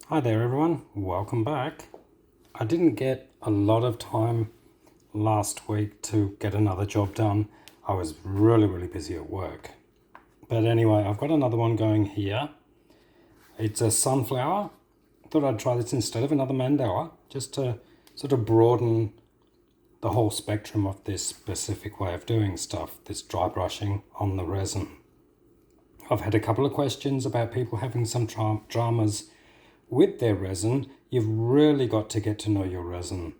Hi there everyone, welcome back. I didn't get a lot of time last week to get another job done. I was really busy at work. But anyway, I've got another one going here. It's a sunflower. Thought I'd try this instead of another mandala, just to sort of broaden the whole spectrum of this specific way of doing stuff, this dry brushing on the resin. I've had a couple of questions about people having some dramas with their resin. You've really got to get to know your resin.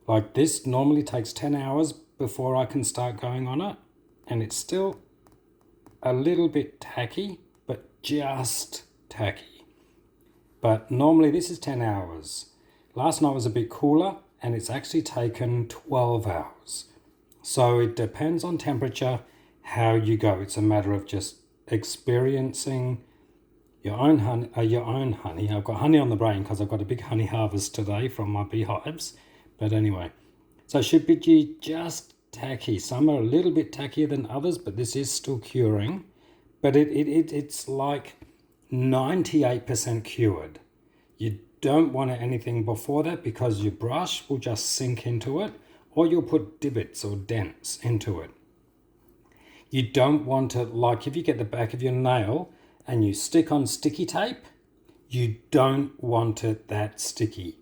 Like this normally takes 10 hours before I can start going on it, and it's still a little bit tacky, but just tacky. But normally this is 10 hours. Last night was a bit cooler and it's actually taken 12 hours. So it depends on temperature, how you go. It's a matter of just experiencing your own honey. I've got honey on the brain because I've got a big honey harvest today from my beehives. But anyway, so it should be just tacky. Some are a little bit tackier than others, but this is still curing. But it's like 98% cured. You don't want anything before that because your brush will just sink into it, or you'll put divots or dents into it. You don't want it like if you get the back of your nail and you stick on sticky tape, you don't want it that sticky.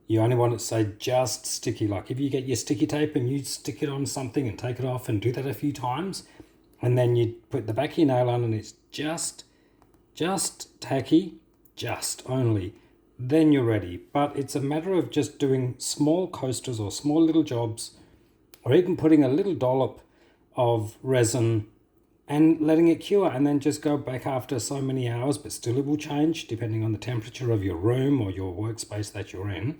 You only want it to say just sticky. Like if you get your sticky tape and you stick it on something and take it off and do that a few times, and then you put the back of your nail on and it's just tacky, just only, then you're ready. But it's a matter of just doing small coasters or small little jobs, or even putting a little dollop of resin and letting it cure, and then just go back after so many hours, but still it will change depending on the temperature of your room or your workspace that you're in,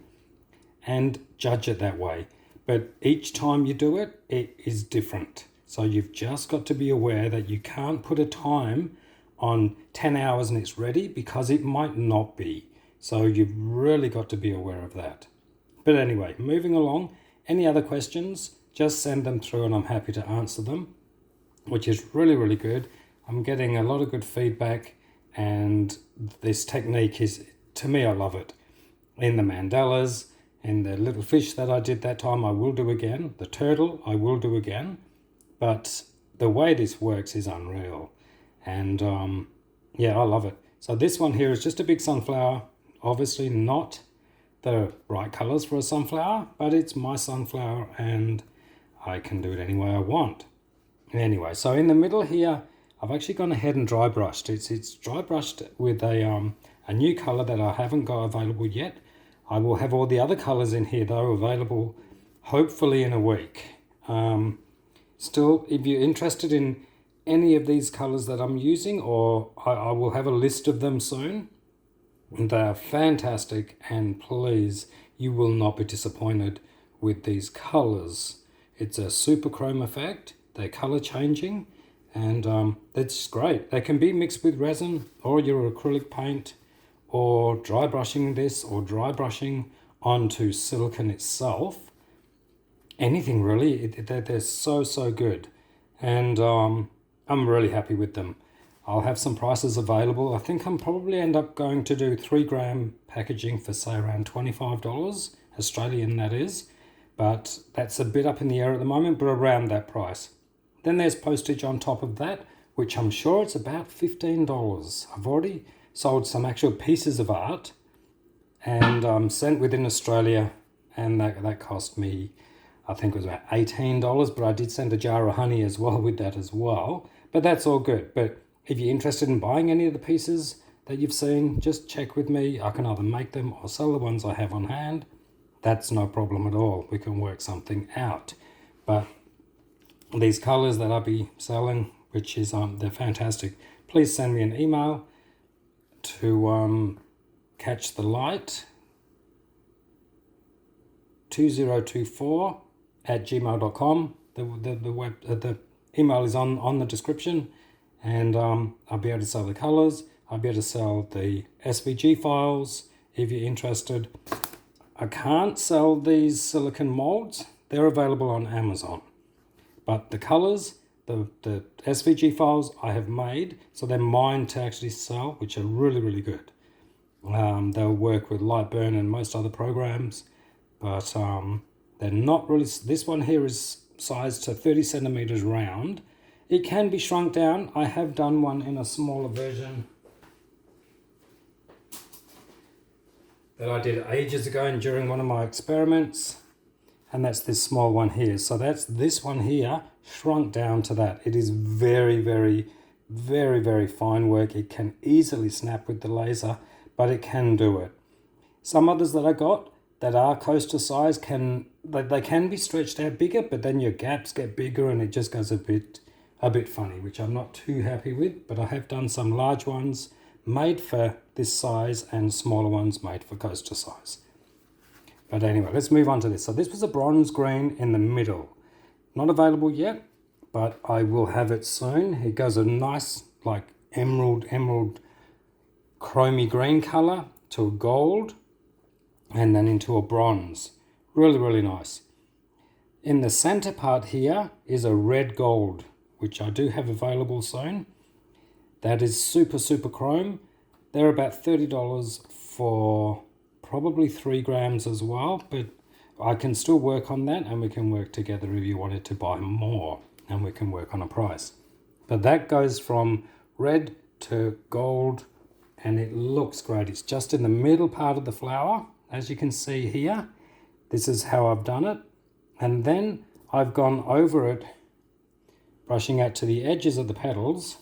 and judge it that way. But each time you do it, it is different. So you've just got to be aware that you can't put a time on 10 hours and it's ready, because it might not be. So you've really got to be aware of that. But anyway, moving along, any other questions, just send them through and I'm happy to answer them, which is really good. I'm getting a lot of good feedback, and this technique is, to me, I love it. In the mandalas, and the little fish that I did that time, I will do again. The turtle, I will do again. But the way this works is unreal. And yeah, I love it. So this one here is just a big sunflower. Obviously not the right colors for a sunflower, but it's my sunflower and I can do it any way I want. Anyway, so in the middle here, I've actually gone ahead and dry brushed. It's dry brushed with a new color that I haven't got available yet. I will have all the other colors in here though available hopefully in a week. Still, if you're interested in any of these colors that I'm using, or I will have a list of them soon, they are fantastic, and please, you will not be disappointed with these colors. It's a super chrome effect. They're color changing, and it's great. They can be mixed with resin or your acrylic paint, or dry brushing this, or dry brushing onto silicone itself. Anything really. They're so good, and I'm really happy with them. I'll have some prices available. I think I'm probably end up going to do 3-gram packaging for say around $25 Australian, that is, but that's a bit up in the air at the moment, but around that price. Then there's postage on top of that, which I'm sure it's about $15. I've already sold some actual pieces of art and sent within Australia, and that cost me, I think it was about $18, but I did send a jar of honey as well with that as well. But that's all good. But if you're interested in buying any of the pieces that you've seen, just check with me. I can either make them or sell the ones I have on hand. That's no problem at all. We can work something out. But these colors that I'll be selling, which is they're fantastic, please send me an email to catch the light 2024 at gmail.com. The email is on the description, and I'll be able to sell the colors. I'll be able to sell the SVG files if you're interested. I can't sell these silicone molds. They're available on Amazon. But the colors, the SVG files I have made, so they're mine to actually sell, which are really good. They'll work with Lightburn and most other programs, but they're not really. This one here is sized to 30 centimeters round. It can be shrunk down. I have done one in a smaller version that I did ages ago and during one of my experiments, and that's this small one here. So that's this one here shrunk down to that. It is very, very, very, very fine work. It can easily snap with the laser, but it can do it. Some others that I got that are coaster size they can be stretched out bigger, but then your gaps get bigger and it just goes a bit funny, which I'm not too happy with. But I have done some large ones made for this size and smaller ones made for coaster size. But anyway, let's move on to this. So this was a bronze green in the middle. Not available yet, but I will have it soon. It goes a nice like emerald chromy green color to a gold and then into a bronze. Really, really nice. In the center part here is a red gold, which I do have available soon. That is super, super chrome. They're about $30 for probably 3 grams as well, but I can still work on that and we can work together if you wanted to buy more and we can work on a price. But that goes from red to gold and it looks great. It's just in the middle part of the flower, as you can see here. This is how I've done it. And then I've gone over it, brushing out to the edges of the petals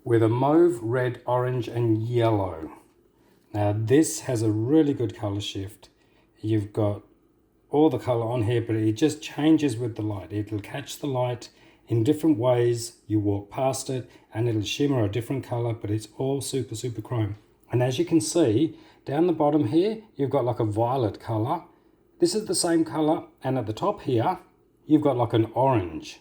with a mauve, red, orange, and yellow. Now this has a really good color shift. You've got all the color on here, but it just changes with the light. It'll catch the light in different ways. You walk past it and it'll shimmer a different color, but it's all super, super chrome. And as you can see, down the bottom here, you've got like a violet color. This is the same color, and at the top here, you've got like an orange.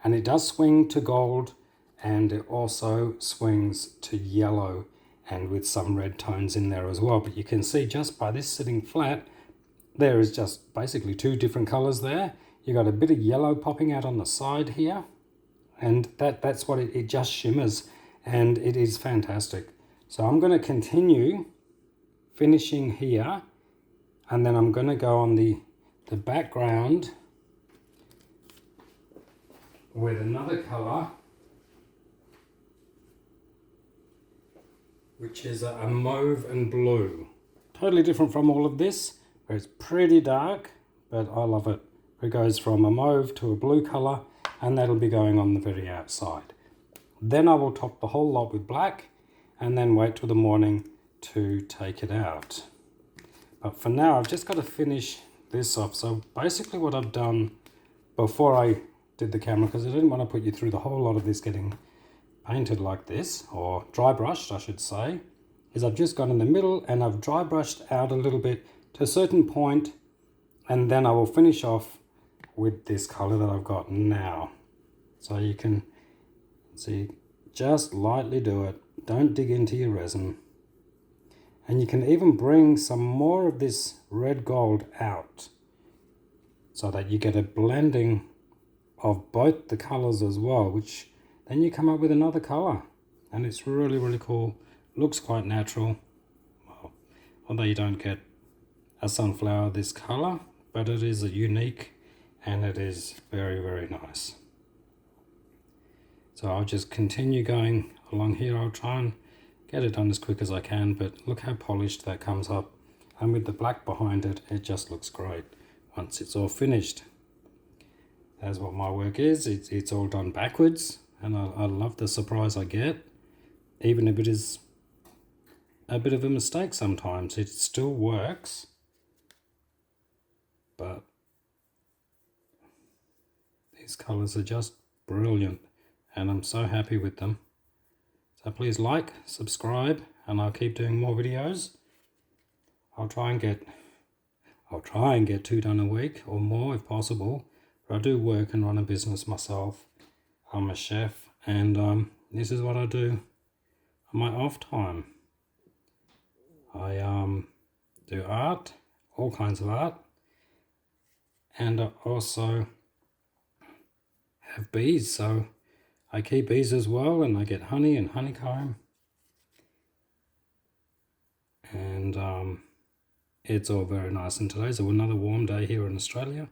And it does swing to gold, and it also swings to yellow, and with some red tones in there as well. But you can see just by this sitting flat, there is just basically 2 different colors there. You got a bit of yellow popping out on the side here, and that's what it just shimmers, and it is fantastic. So I'm going to continue finishing here, and then I'm going to go on the background with another color, which is a mauve and blue. Totally different from all of this, where it's pretty dark, but I love it. It goes from a mauve to a blue color, and that'll be going on the very outside. Then I will top the whole lot with black, and then wait till the morning to take it out. But for now, I've just got to finish this off. So basically what I've done before I did the camera, because I didn't want to put you through the whole lot of this getting painted like this, or dry brushed I should say, is I've just gone in the middle and I've dry brushed out a little bit to a certain point, and then I will finish off with this color that I've got now. So you can see, just lightly do it. Don't dig into your resin. And you can even bring some more of this red gold out so that you get a blending of both the colors as well, which then you come up with another color, and it's really, really cool. Looks quite natural. Well, although you don't get a sunflower this color, but it is unique and it is very, very nice. So I'll just continue going along here. I'll try and get it done as quick as I can, but look how polished that comes up. And with the black behind it, it just looks great once it's all finished. That's what my work is. It's all done backwards, and I love the surprise I get. Even if it is a bit of a mistake sometimes, it still works. But these colors are just brilliant, and I'm so happy with them. So please like, subscribe, and I'll keep doing more videos. I'll try and get 2 done a week or more if possible. But I do work and run a business myself. I'm a chef, and this is what I do on my off time. I do art, all kinds of art, and I also have bees, so I keep bees as well, and I get honey and honeycomb. and it's all very nice. And today's another warm day here in Australia.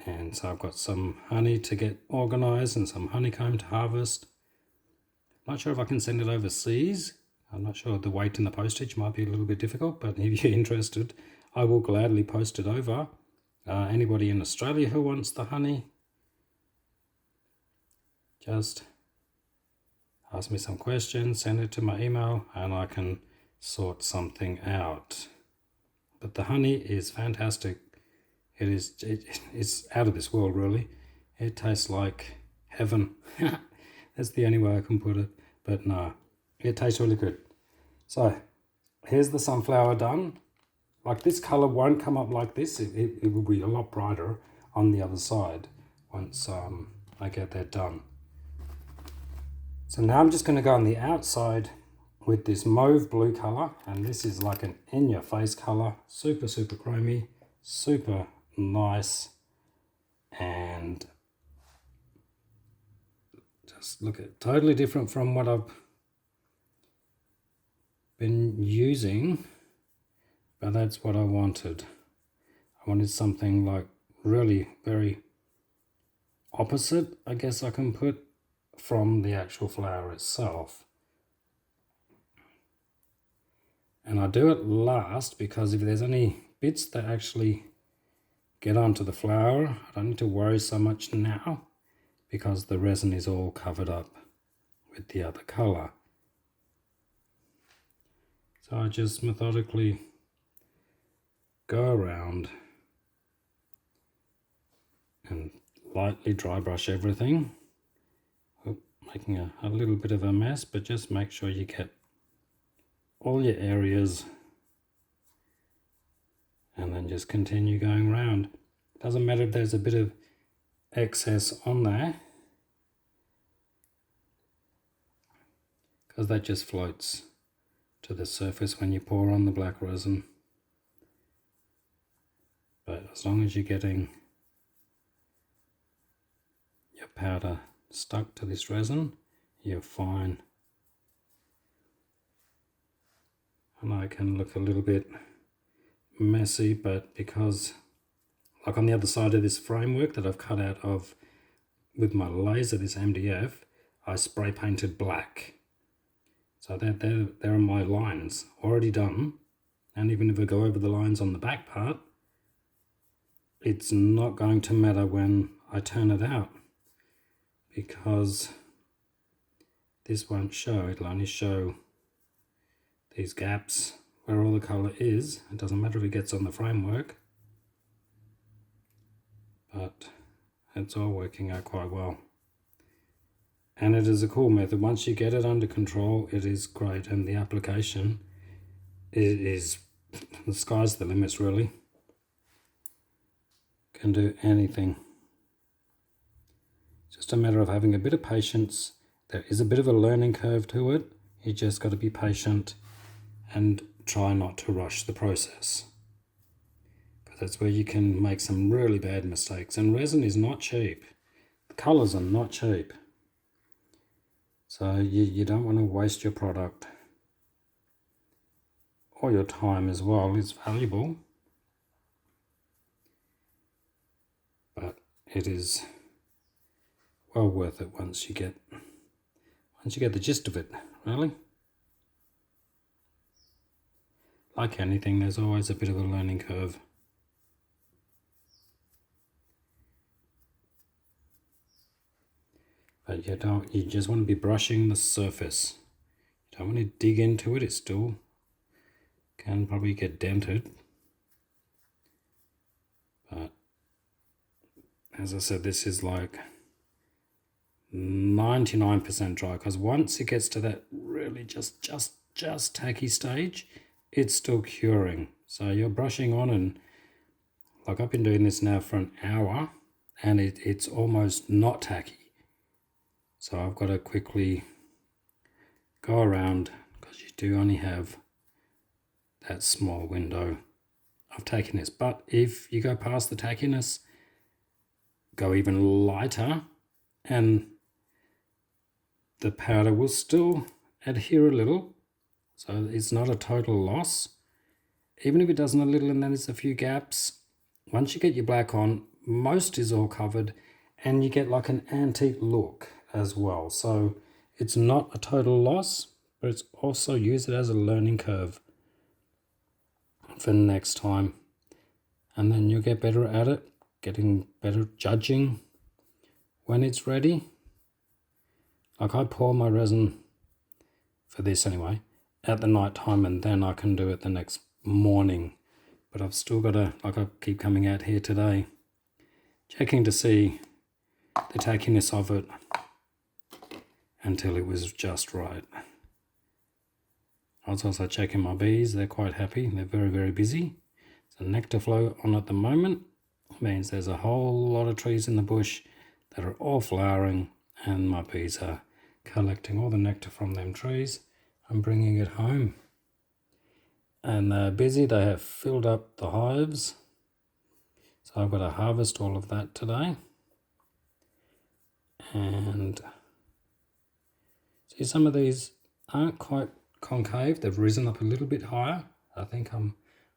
And so I've got some honey to get organised and some honeycomb to harvest. Not sure if I can send it overseas. I'm not sure, the weight and the postage might be a little bit difficult, but if you're interested, I will gladly post it over. Anybody in Australia who wants the honey, just ask me some questions, send it to my email, and I can sort something out. But the honey is fantastic. It's out of this world, really. It tastes like heaven. That's the only way I can put it. But no, it tastes really good. So here's the sunflower done. Like, this color won't come up like this. It will be a lot brighter on the other side once I get that done. So now I'm just going to go on the outside with this mauve blue color, and this is like an in-your-face color, super chromy, super nice, and just look at totally different from what I've been using, but that's what I wanted. I wanted something like really very opposite, I guess I can put, from the actual flower itself. And I do it last because if there's any bits that actually get onto the flower, I don't need to worry so much now because the resin is all covered up with the other color. So I just methodically go around and lightly dry brush everything. Making a little bit of a mess, but just make sure you get all your areas and then just continue going around. Doesn't matter if there's a bit of excess on there, because that just floats to the surface when you pour on the black resin. But as long as you're getting your powder stuck to this resin, you're fine. And I can look a little bit messy, but because, like on the other side of this framework that I've cut out of with my laser, this MDF, I spray painted black. So there are my lines already done. And even if I go over the lines on the back part, it's not going to matter when I turn it out, because this won't show. It'll only show these gaps where all the color is. It doesn't matter if it gets on the framework, but it's all working out quite well. And it is a cool method. Once you get it under control, it is great, and the application is the sky's the limits, really. Can do anything. Just a matter of having a bit of patience. There is a bit of a learning curve to it. You just got to be patient and try not to rush the process, because that's where you can make some really bad mistakes. And resin is not cheap. The colors are not cheap. So you don't want to waste your product or your time as well. It's valuable, but it is well worth it once you get the gist of it, really. Like anything, there's always a bit of a learning curve. But you just want to be brushing the surface. You don't want to dig into it. It still can probably get dented. But as I said, this is like 99% dry, because once it gets to that really just tacky stage, it's still curing. So you're brushing on, and like I've been doing this now for an hour, and it's almost not tacky. So I've got to quickly go around, because you do only have that small window of tackiness. But if you go past the tackiness, go even lighter, and the powder will still adhere a little, so it's not a total loss. Even if it doesn't a little and then there's a few gaps, once you get your black on, most is all covered and you get like an antique look as well. So it's not a total loss, but it's also use it as a learning curve for next time. And then you'll get better at it, getting better judging when it's ready. Like I pour my resin for this anyway at the night time, and then I can do it the next morning. But I've still got to, like I keep coming out here today, checking to see the tackiness of it until it was just right. I was also checking my bees. They're quite happy. They're very, very busy. So nectar flow on at the moment means there's a whole lot of trees in the bush that are all flowering, and my bees are collecting all the nectar from them trees and bringing it home. And they're busy. They have filled up the hives. So I've got to harvest all of that today. And see, some of these aren't quite concave. They've risen up a little bit higher. I think I'm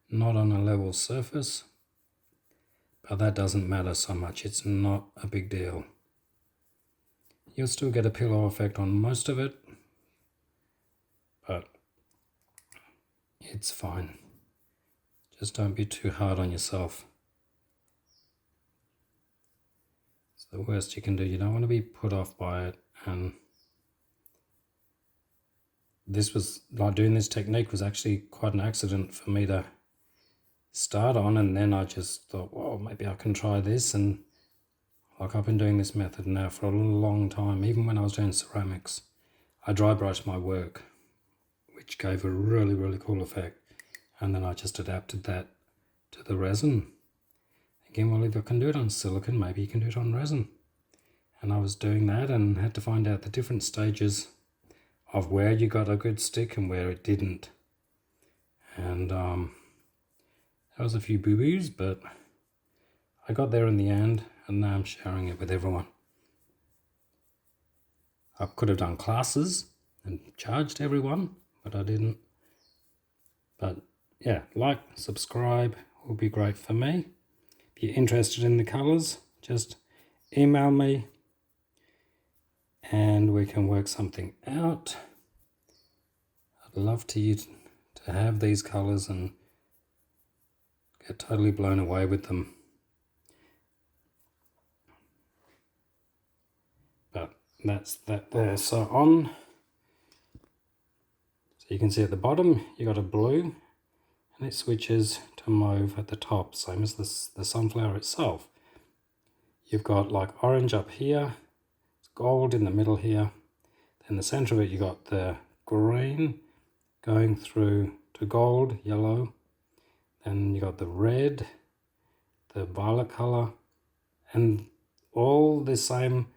not on a level surface, but that doesn't matter so much. It's not a big deal. You'll still get a pillow effect on most of it, but it's fine. Just don't be too hard on yourself. It's the worst you can do. You don't want to be put off by it. And this was, like doing this technique was actually quite an accident for me to start on, and then I just thought, well, maybe I can try this. And like I've been doing this method now for a long time. Even when I was doing ceramics, I dry brushed my work, which gave a really, really cool effect. And then I just adapted that to the resin. Again, well, if I can do it on silicone, maybe you can do it on resin. And I was doing that and had to find out the different stages of where you got a good stick and where it didn't. And there was a few boo-boos, but I got there in the end, and now I'm sharing it with everyone. I could have done classes and charged everyone, but I didn't. But yeah, like, subscribe will be great for me. If you're interested in the colours, just email me and we can work something out. I'd love to have these colours and get totally blown away with them. But that's that there. So you can see at the bottom you got a blue, and it switches to mauve at the top, same as the sunflower itself. You've got like orange up here, gold in the middle here, then the center of it you got the green going through to gold, yellow, then you got the red, the violet color, and all the same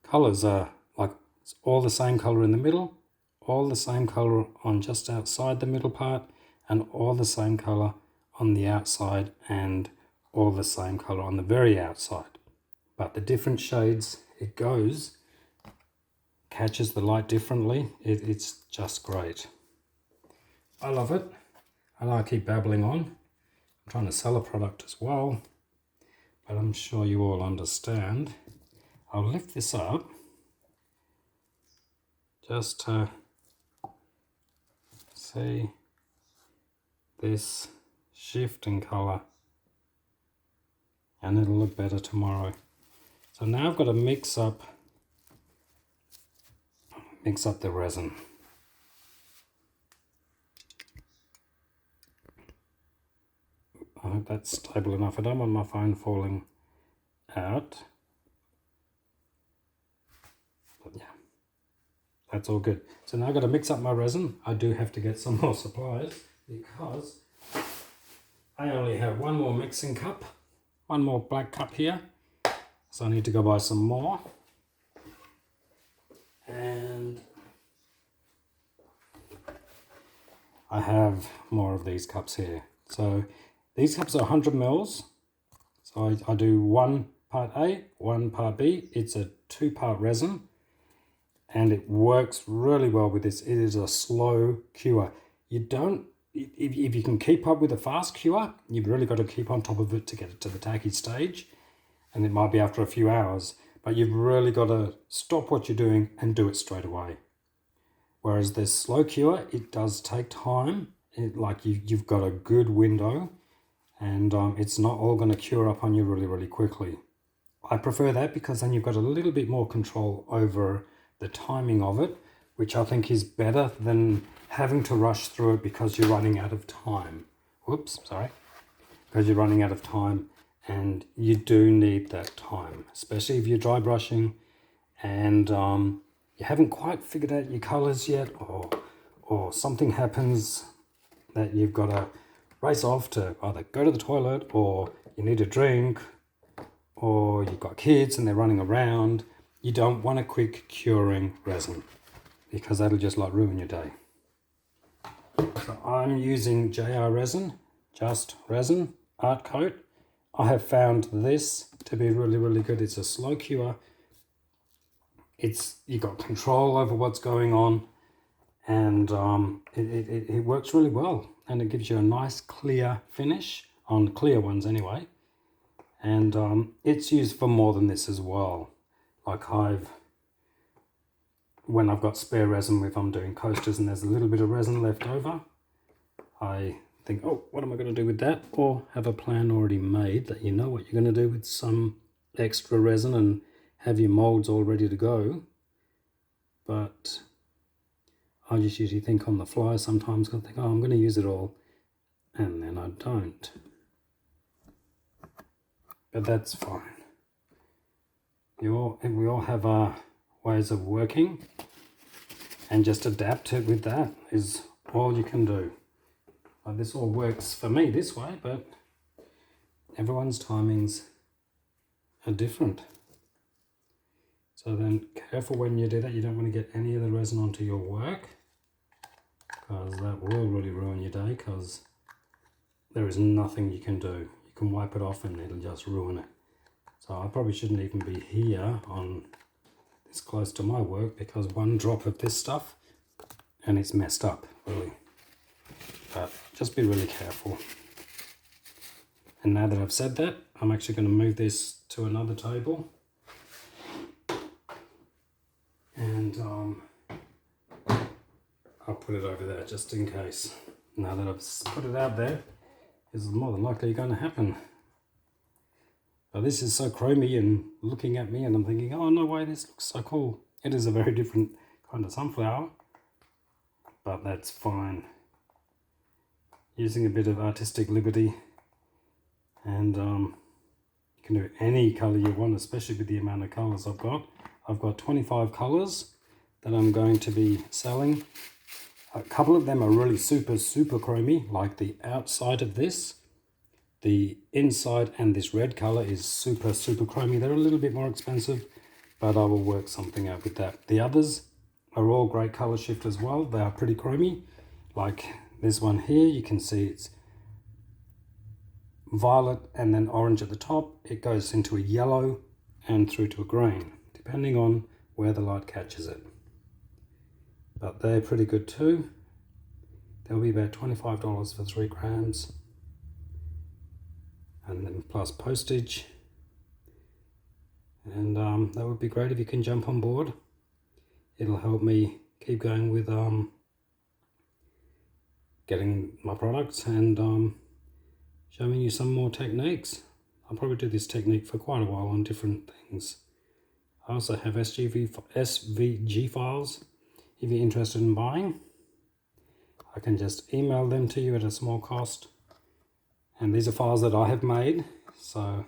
colors are like it's all the same color in the middle, all the same color on just outside the middle part, and all the same color on the outside, and all the same color on the very outside. But the different shades it goes catches the light differently. It's just great. I love it. I know I keep babbling on. I'm trying to sell a product as well, but I'm sure you all understand. I'll lift this up just to see this shift in color, and it'll look better tomorrow. So now I've got to mix up the resin. I hope that's stable enough. I don't want my phone falling out. But yeah, that's all good. So now I've got to mix up my resin. I do have to get some more supplies because I only have one more mixing cup, one more black cup here. So I need to go buy some more. And I have more of these cups here. So these cups are 100 mils. So I do one part A, one part B. It's a 2-part resin. and it works really well with this. It is a slow cure. You don't, if you can keep up with a fast cure, you've really got to keep on top of it to get it to the tacky stage, and it might be after a few hours, but you've really got to stop what you're doing and do it straight away. Whereas this slow cure, it does take time. You've got a good window, and it's not all going to cure up on you really, really quickly. I prefer that because then you've got a little bit more control over the timing of it, which I think is better than having to rush through it because you're running out of time. Whoops, sorry. Because you're running out of time, and you do need that time, especially if you're dry brushing and you haven't quite figured out your colors yet, or something happens that you've got to race off to either go to the toilet, or you need a drink, or you've got kids and they're running around. You don't want a quick curing resin because that'll just like ruin your day. So I'm using JR resin, Just Resin Art Coat. I have found this to be really, really good. It's a slow cure. You got control over what's going on, and it works really well, and it gives you a nice clear finish on clear ones anyway. And it's used for more than this as well. Like when I've got spare resin, if I'm doing coasters and there's a little bit of resin left over, I think, oh, what am I going to do with that? Or have a plan already made that you know what you're going to do with some extra resin and have your molds all ready to go. But I just usually think on the fly sometimes. I think, oh, I'm going to use it all, and then I don't. But that's fine. We all have our ways of working, and just adapt it with that is all you can do. This all works for me this way, but everyone's timings are different. So then careful when you do that. You don't want to get any of the resin onto your work, because that will really ruin your day, because there is nothing you can do. You can wipe it off and it'll just ruin it. So I probably shouldn't even be here on this close to my work, because one drop of this stuff and it's messed up, really. But just be really careful. And now that I've said that, I'm actually going to move this to another table. And I'll put it over there just in case. Now that I've put it out there, it's more than likely going to happen. But this is so chromy and looking at me, and I'm thinking, oh no way, this looks so cool. It is a very different kind of sunflower, but that's fine. Using a bit of artistic liberty, and you can do any color you want, especially with the amount of colors I've got. I've got 25 colors that I'm going to be selling. A couple of them are really super chromy, like the outside of this. The inside and this red color is super chromy. They're a little bit more expensive, but I will work something out with that. The others are all great color shift as well. They are pretty chromy. Like this one here, you can see it's violet and then orange at the top. It goes into a yellow and through to a green, depending on where the light catches it. But they're pretty good too. They'll be about $25 for 3 grams. And then plus postage. And that would be great if you can jump on board. It'll help me keep going with getting my products and showing you some more techniques. I'll probably do this technique for quite a while on different things. I also have SVG files if you're interested in buying. I can just email them to you at a small cost. And these are files that I have made, so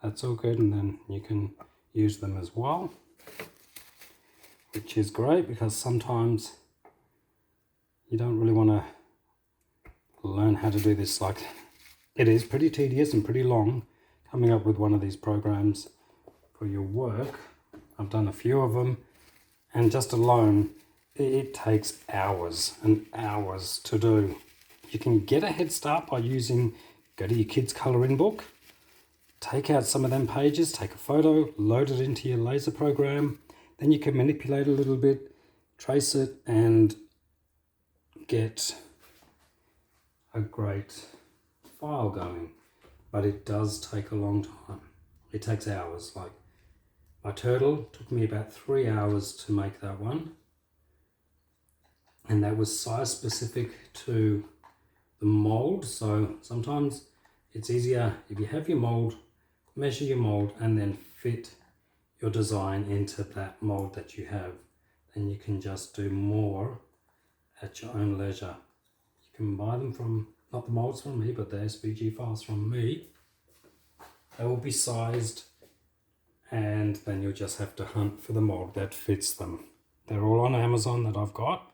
that's all good, and then you can use them as well, which is great, because sometimes you don't really want to learn how to do this. Like, it is pretty tedious and pretty long coming up with one of these programs for your work. I've done a few of them, and just alone it takes hours and hours to do. You can get a head start by go to your kids' colouring book, take out some of them pages, take a photo, load it into your laser program, then you can manipulate a little bit, trace it, and get a great file going. But it does take a long time. It takes hours. Like my turtle took me about 3 hours to make that one. And that was size specific to the mold. So sometimes it's easier if you have your mold, measure your mold, and then fit your design into that mold that you have. Then you can just do more at your own leisure. You can buy them from, not the molds from me, but the SVG files from me. They will be sized, and then you'll just have to hunt for the mold that fits them. They're all on Amazon that I've got,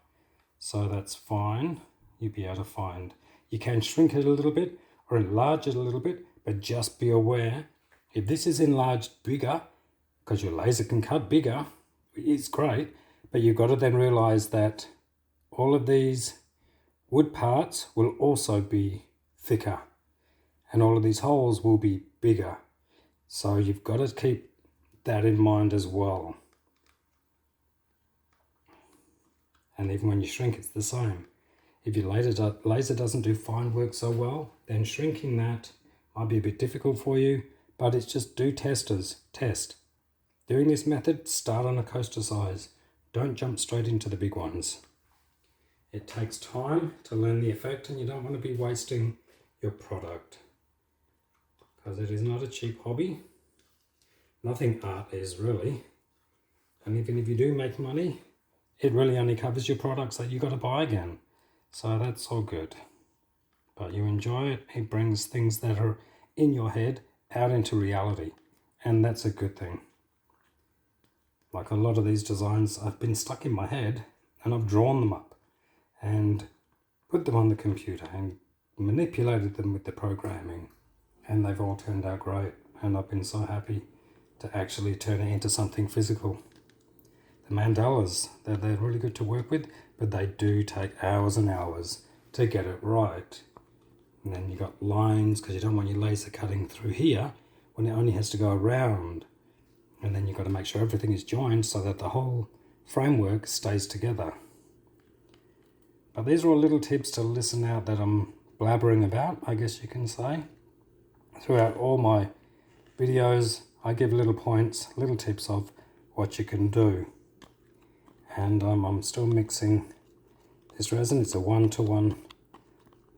so that's fine. You'll be able to find. You can shrink it a little bit or enlarge it a little bit, but just be aware, if this is enlarged bigger, because your laser can cut bigger, it's great, but you've got to then realize that all of these wood parts will also be thicker, and all of these holes will be bigger. So you've got to keep that in mind as well. And even when you shrink, it's the same. If your laser doesn't do fine work so well, then shrinking that might be a bit difficult for you, but it's just do testers. Test. Doing this method, start on a coaster size. Don't jump straight into the big ones. It takes time to learn the effect, and you don't want to be wasting your product, because it is not a cheap hobby. Nothing art is really. And even if you do make money, it really only covers your products that you got to buy again. So that's all good. But you enjoy it. It brings things that are in your head out into reality. And that's a good thing. Like a lot of these designs, I've been stuck in my head and I've drawn them up and put them on the computer and manipulated them with the programming. And they've all turned out great. And I've been so happy to actually turn it into something physical. The mandalas, they're really good to work with, but they do take hours and hours to get it right. And then you got lines, because you don't want your laser cutting through here when it only has to go around. And then you've got to make sure everything is joined so that the whole framework stays together. But these are all little tips to listen out that I'm blabbering about, I guess you can say. Throughout all my videos, I give little points, little tips of what you can do. And I'm still mixing this resin. It's a 1-to-1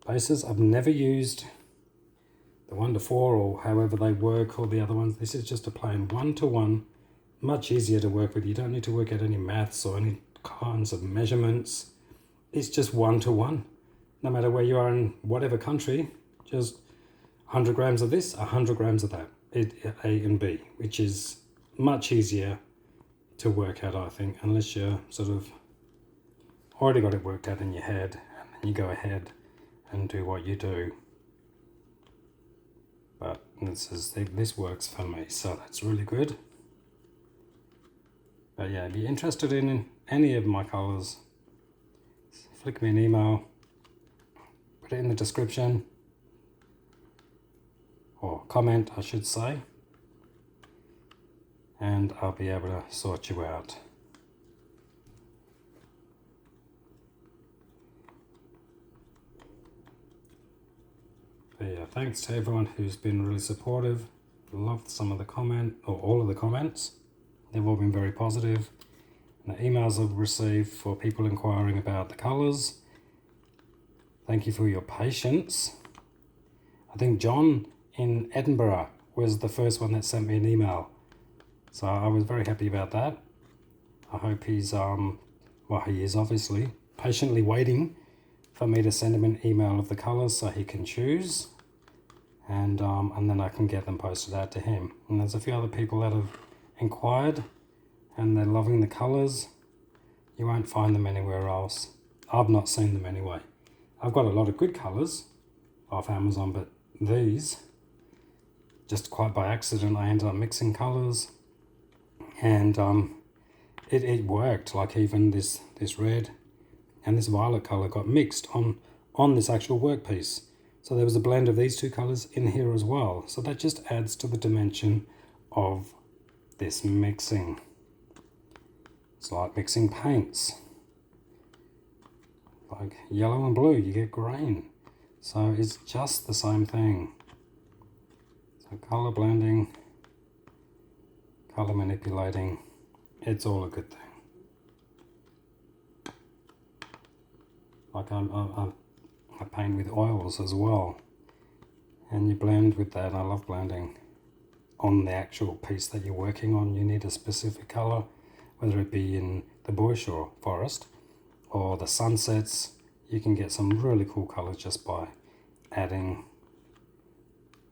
basis. I've never used the 1-to-4 or however they work, or the other ones. This is just a plain 1-to-1, much easier to work with. You don't need to work out any maths or any kinds of measurements. It's just 1-to-1. No matter where you are in whatever country, just 100 grams of this, 100 grams of that, A and B, which is much easier to work out, I think, unless you're sort of already got it worked out in your head, and then you go ahead and do what you do. But this works for me, so that's really good. But yeah, if you're interested in any of my colors, flick me an email, put it in the description, or comment I should say, and I'll be able to sort you out. But yeah, thanks to everyone who's been really supportive. Loved some of the all of the comments. They've all been very positive. And the emails I've received for people inquiring about the colours. Thank you for your patience. I think John in Edinburgh was the first one that sent me an email. So I was very happy about that. I hope he's, well, he is obviously patiently waiting for me to send him an email of the colours so he can choose. And then I can get them posted out to him. And there's a few other people that have inquired and they're loving the colours. You won't find them anywhere else. I've not seen them anyway. I've got a lot of good colours off Amazon, but these, just quite by accident, I ended up mixing colours. And it worked. Like even this red and this violet colour got mixed on this actual workpiece. So there was a blend of these two colours in here as well. So that just adds to the dimension of this mixing. It's like mixing paints. Like yellow and blue, you get green. So it's just the same thing. So color blending, color manipulating, it's all a good thing. Like I paint with oils as well, and you blend with that. I love blending. On the actual piece that you're working on, you need a specific color, whether it be in the bush or forest or the sunsets. You can get some really cool colors just by adding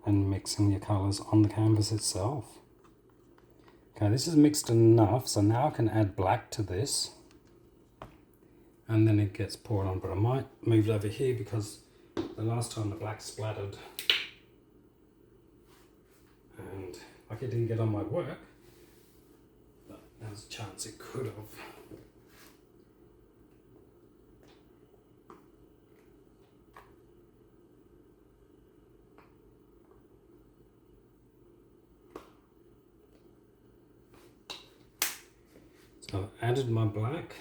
and mixing your colors on the canvas itself. Okay, this is mixed enough, so now I can add black to this, and then it gets poured on. But I might move it over here because the last time the black splattered and like it didn't get on my work, but there was a chance it could have. So I've added my black.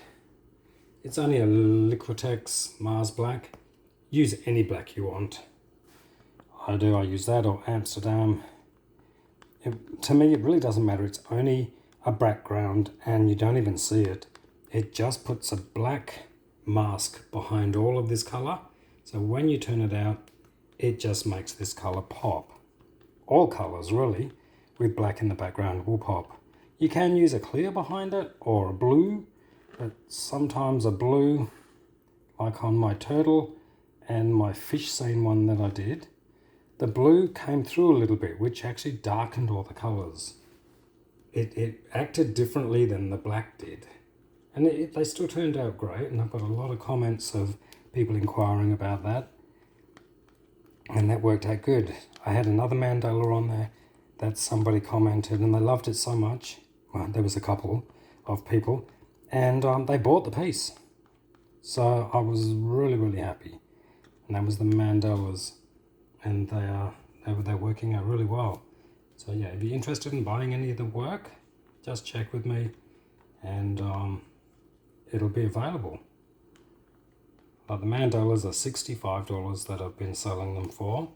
It's only a Liquitex Mars black. Use any black you want. I use that or Amsterdam. To me, it really doesn't matter. It's only a background and you don't even see it. It just puts a black mask behind all of this color. So when you turn it out, it just makes this color pop. All colors really, with black in the background will pop. You can use a clear behind it or a blue, but sometimes a blue, like on my turtle and my fish scene one that I did, the blue came through a little bit, which actually darkened all the colors. It acted differently than the black did. And they still turned out great, and I've got a lot of comments of people inquiring about that. And that worked out good. I had another mandala on there that somebody commented, and they loved it so much. Well, there was a couple of people, and they bought the piece. So I was really, really happy. And that was the mandalas, and they're working out really well. So yeah, if you're interested in buying any of the work, just check with me, and it'll be available. The mandalas are $65 that I've been selling them for,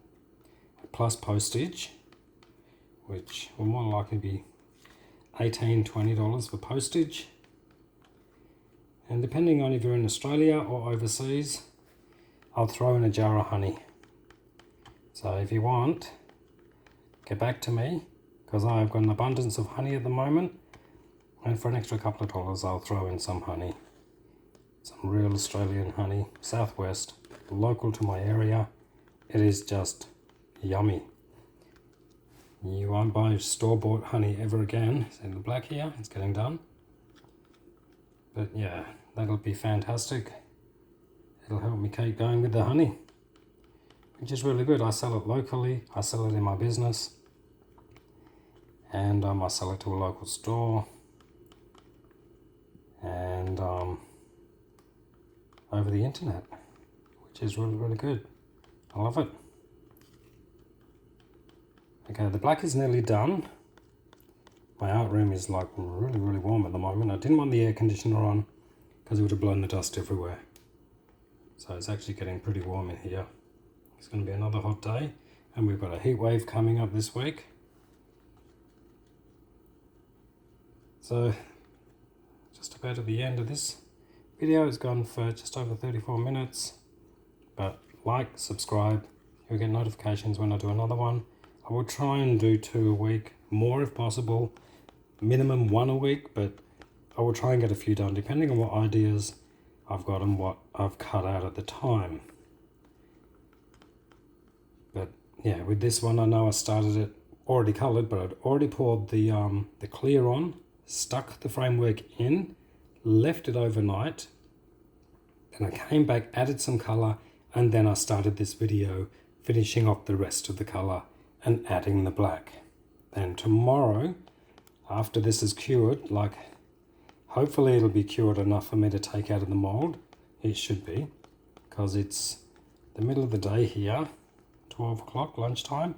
plus postage, which will more likely be $18, $20 for postage. And depending on if you're in Australia or overseas, I'll throw in a jar of honey. So if you want, get back to me, because I've got an abundance of honey at the moment, and for an extra couple of dollars I'll throw in some honey. Some real Australian honey, Southwest, local to my area. It is just yummy. You won't buy store-bought honey ever again. See the black here, it's getting done. But yeah, that'll be fantastic. It'll help me keep going with the honey, which is really good. I sell it locally, I sell it in my business, and I sell it to a local store, and over the internet, which is really, really good. I love it. Okay, the black is nearly done. My art room is like really, really warm at the moment. I didn't want the air conditioner on because it would have blown the dust everywhere. So it's actually getting pretty warm in here. It's going to be another hot day, and we've got a heat wave coming up this week. So just about at the end of this video, it's gone for just over 34 minutes. But like, subscribe, you'll get notifications when I do another one. I will try and do 2 a week, more if possible, minimum 1 a week, but I will try and get a few done depending on what ideas I've got and what I've cut out at the time. But yeah, with this one I know I started it already coloured, but I'd already poured the clear on, stuck the framework in, left it overnight, then I came back, added some colour, and then I started this video finishing off the rest of the colour and adding the black. Then tomorrow, after this is cured, like hopefully it'll be cured enough for me to take out of the mould. It should be, because it's the middle of the day here, 12 o'clock lunchtime,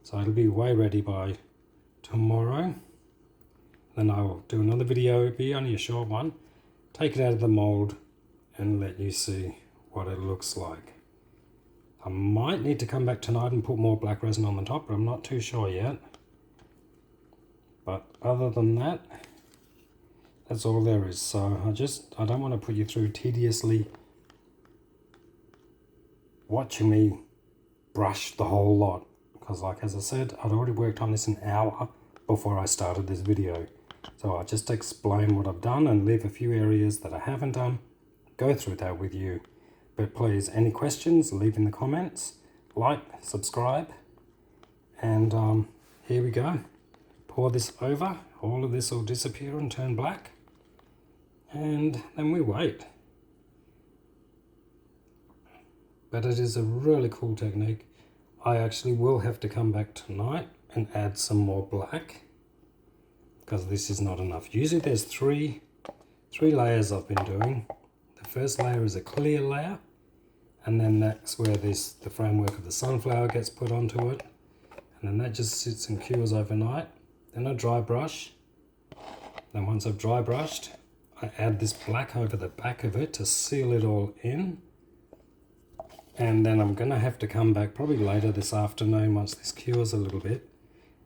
so it'll be way ready by tomorrow. Then I'll do another video, it'll be only a short one, take it out of the mold and let you see what it looks like. I might need to come back tonight and put more black resin on the top, but I'm not too sure yet. But other than that, that's all there is. So I don't want to put you through tediously watching me brush the whole lot, because like as I said, I'd already worked on this an hour before I started this video. So I'll just explain what I've done and leave a few areas that I haven't done, go through that with you. But please, any questions, leave in the comments, like, subscribe, and here we go. Pour this over, all of this will disappear and turn black, and then we wait. But it is a really cool technique. I actually will have to come back tonight and add some more black, because this is not enough. Usually there's three layers I've been doing. The first layer is a clear layer, and then that's where the framework of the sunflower gets put onto it, and then that just sits and cures overnight. Then I dry brush. Then once I've dry brushed, I add this black over the back of it to seal it all in. And then I'm going to have to come back probably later this afternoon once this cures a little bit,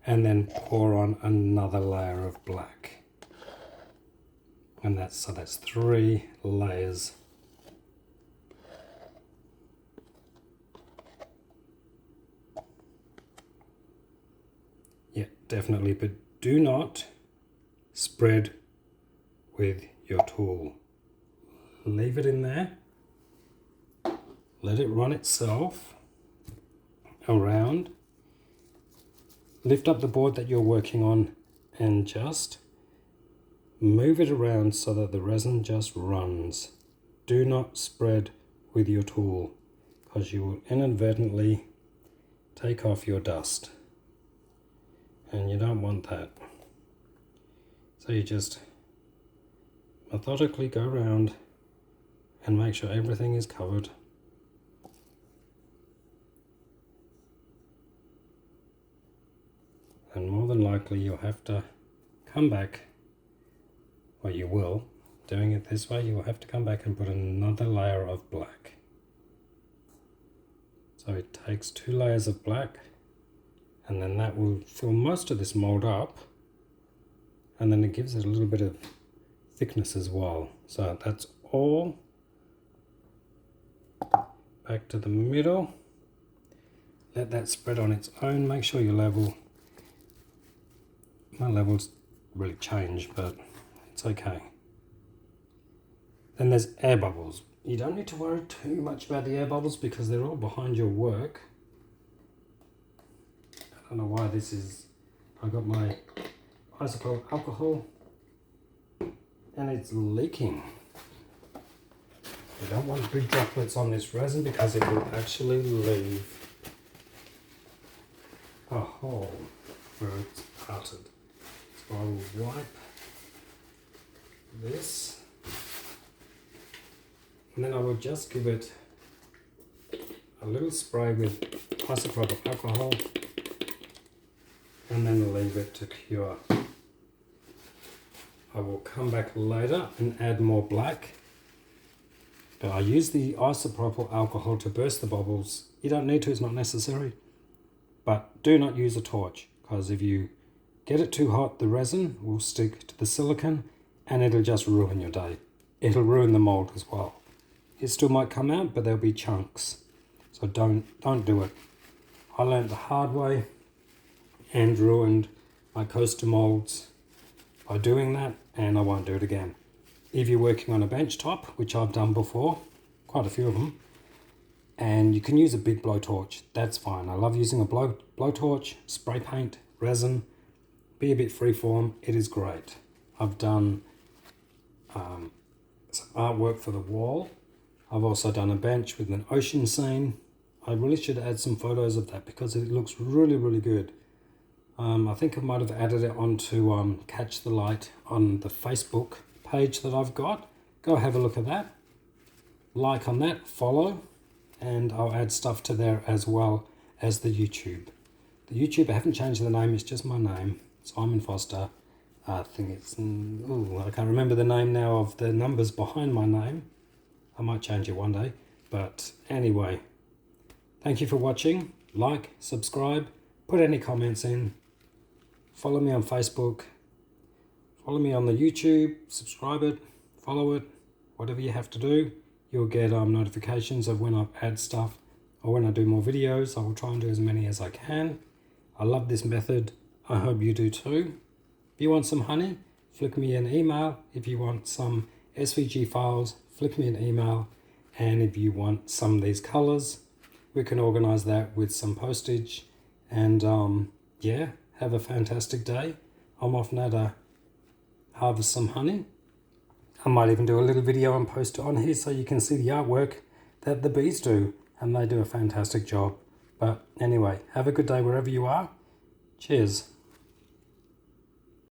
and then pour on another layer of black. And that's 3 layers. Yeah, definitely, but do not spread with your tool. Leave it in there. Let it run itself around. Lift up the board that you're working on and just move it around so that the resin just runs. Do not spread with your tool, because you will inadvertently take off your dust, and you don't want that. So you just methodically go around and make sure everything is covered. And more than likely you'll have to come back, or you will, doing it this way, you will have to come back and put another layer of black. So it takes 2 layers of black, and then that will fill most of this mold up, and then it gives it a little bit of thickness as well. So that's all. Back to the middle. Let that spread on its own. Make sure you level. My levels really change, but it's okay. Then there's air bubbles. You don't need to worry too much about the air bubbles because they're all behind your work. I don't know why this is. I got my isopropyl alcohol and it's leaking. You don't want big droplets on this resin because it will actually leave a hole where it's parted. So I will wipe this, and then I will just give it a little spray with isopropyl alcohol and then leave it to cure. I will come back later and add more black, but I use the isopropyl alcohol to burst the bubbles. You don't need to, it's not necessary, but do not use a torch, because if you get it too hot, the resin will stick to the silicone and it'll just ruin your day. It'll ruin the mold as well. It still might come out, but there'll be chunks. So don't do it. I learned the hard way and ruined my coaster molds by doing that, and I won't do it again. If you're working on a bench top, which I've done before, quite a few of them, and you can use a big blowtorch, that's fine. I love using a blowtorch, spray paint, resin, be a bit freeform, it is great. I've done some artwork for the wall. I've also done a bench with an ocean scene. I really should add some photos of that because it looks really, really good. I think I might have added it onto Catch the Light on the Facebook page that I've got. Go have a look at that. Like on that, follow, and I'll add stuff to there as well as the YouTube. The YouTube, I haven't changed the name, it's just my name, Simon Foster, I think it's, I can't remember the name now of the numbers behind my name. I might change it one day. But anyway, thank you for watching. Like, subscribe, put any comments in. Follow me on Facebook. Follow me on the YouTube. Subscribe it. Follow it. Whatever you have to do. You'll get notifications of when I add stuff or when I do more videos. I will try and do as many as I can. I love this method. I hope you do too. If you want some honey, flick me an email. If you want some SVG files, flick me an email. And if you want some of these colors, we can organize that with some postage. And yeah, have a fantastic day. I'm off now to harvest some honey. I might even do a little video and post it on here so you can see the artwork that the bees do. And they do a fantastic job. But anyway, have a good day wherever you are. Cheers.